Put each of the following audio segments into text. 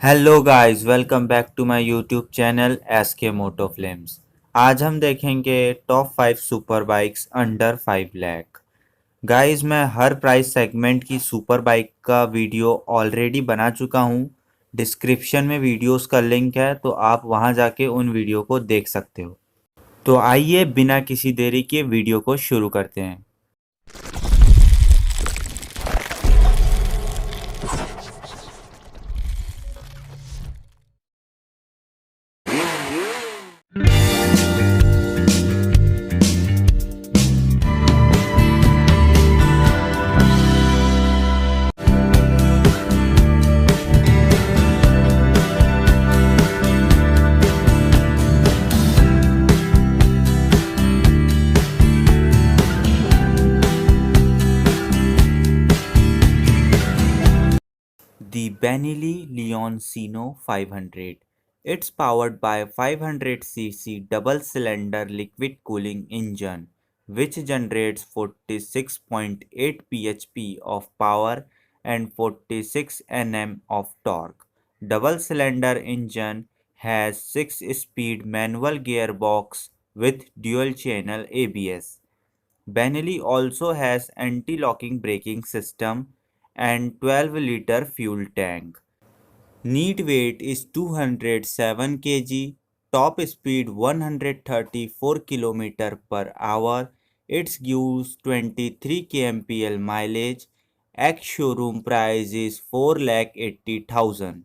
Hello guys, welcome back to my YouTube channel SK Moto Flames. आज हम देखेंगे top 5 super bikes under 5 lakh. Guys, मैं हर price segment की सुपर बाइक का वीडियो ऑलरेडी बना चुका हूं। डिस्क्रिप्शन में वीडियोस का लिंक है, तो आप वहां जाके उन वीडियो को देख सकते हो। तो आइए बिना किसी देरी के वीडियो को शुरू करते हैं। The Benelli Leoncino 500. It's powered by a 500cc double-cylinder liquid cooling engine, which generates 46.8 bhp of power and 46 Nm of torque. Double-cylinder engine has 6-speed manual gearbox with dual-channel ABS. Benelli also has anti-locking braking system and 12-liter fuel tank. Neat weight is 207 kg, top speed 134 km per hour. It gives 23 kmpl mileage. Ex showroom price is 4,80,000.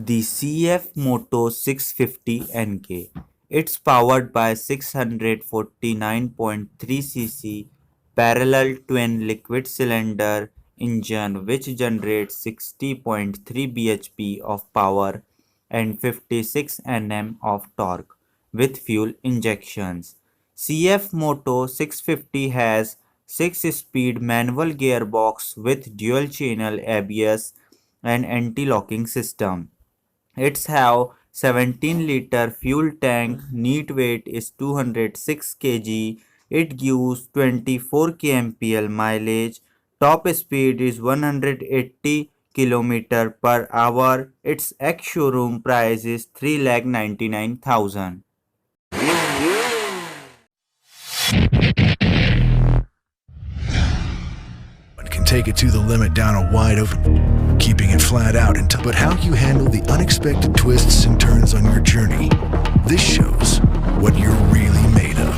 The CF Moto 650 NK. It's powered by 649.3cc parallel twin liquid cylinder engine which generates 60.3 bhp of power and 56 Nm of torque with fuel injections. CF Moto 650 has 6-speed manual gearbox with dual channel ABS and anti-locking system. It's have 17-liter fuel tank, neat weight is 206 kg, it gives 24 kmpl mileage, top speed is 180 km per hour, its ex-showroom price is 3,99,000. Can take it to the limit down a wide open, keeping it flat out but how you handle the unexpected twists and turns on your journey. This shows what you're really made of.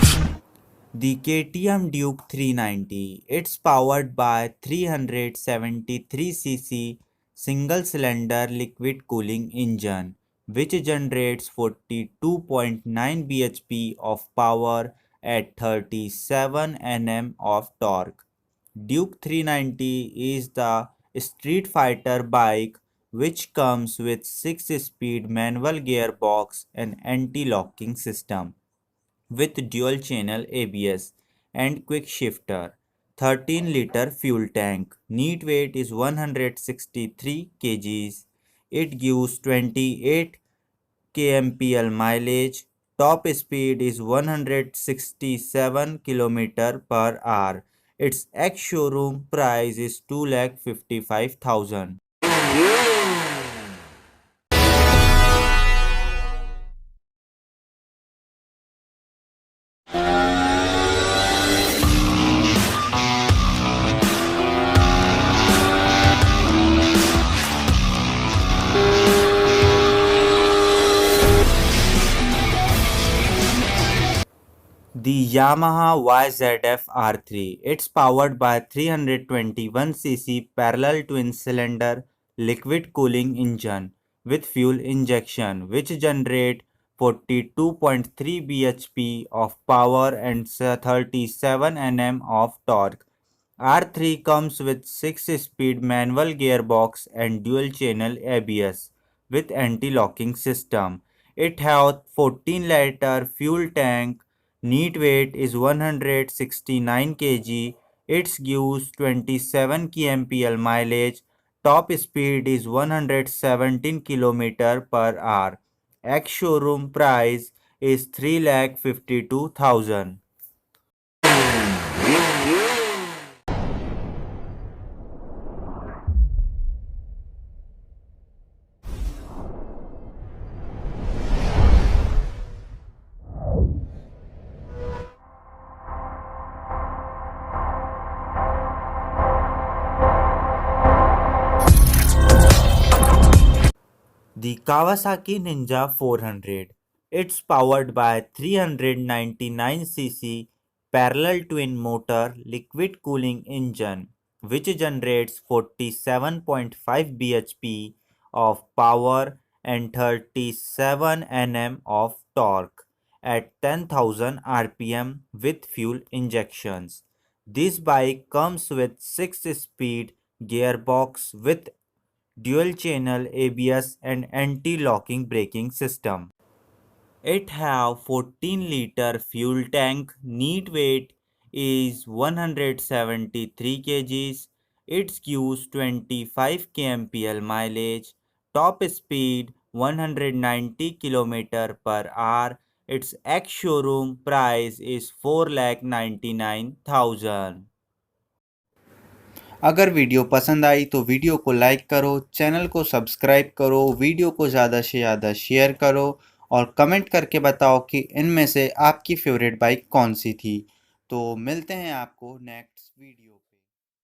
The KTM Duke 390. It's powered by 373cc single-cylinder liquid cooling engine, which generates 42.9 bhp of power at 37 Nm of torque. Duke 390 is the street fighter bike which comes with 6-speed manual gearbox and anti-locking system with dual channel ABS and quick shifter. 13-liter fuel tank. Neat weight is 163 kgs. It gives 28 kmpl mileage. Top speed is 167 km per hour. Its ex-showroom price is 2,55,000. The Yamaha YZF R3. It's powered by 321cc parallel twin cylinder liquid cooling engine with fuel injection which generate 42.3 bhp of power and 37 Nm of torque. R3 comes with 6-speed manual gearbox and dual channel ABS with anti-locking system. It has 14-liter fuel tank. Neat weight is 169 kg. It gives 27 kmpl mileage. Top speed is 117 km per hour. Ex-showroom price is 3,52,000. The Kawasaki Ninja 400. It's powered by 399cc parallel twin motor liquid cooling engine which generates 47.5 bhp of power and 37 Nm of torque at 10,000 rpm with fuel injections. This bike comes with 6-speed gearbox with dual channel ABS and anti-locking braking system. It have 14-liter fuel tank. Neat weight is 173 kgs. It gives 25 kmpl mileage. Top speed 190 km per hour. Its ex-showroom price is 4,99,000. अगर video पसंद आई तो video को like करो, channel को subscribe करो, video को ज़्यादा से ज़्यादा शेयर करो और कमेंट करके बताओ कि इनमें से आपकी फेवरेट बाइक कौन सी थी। तो मिलते हैं आपको नेक्स्ट वीडियो।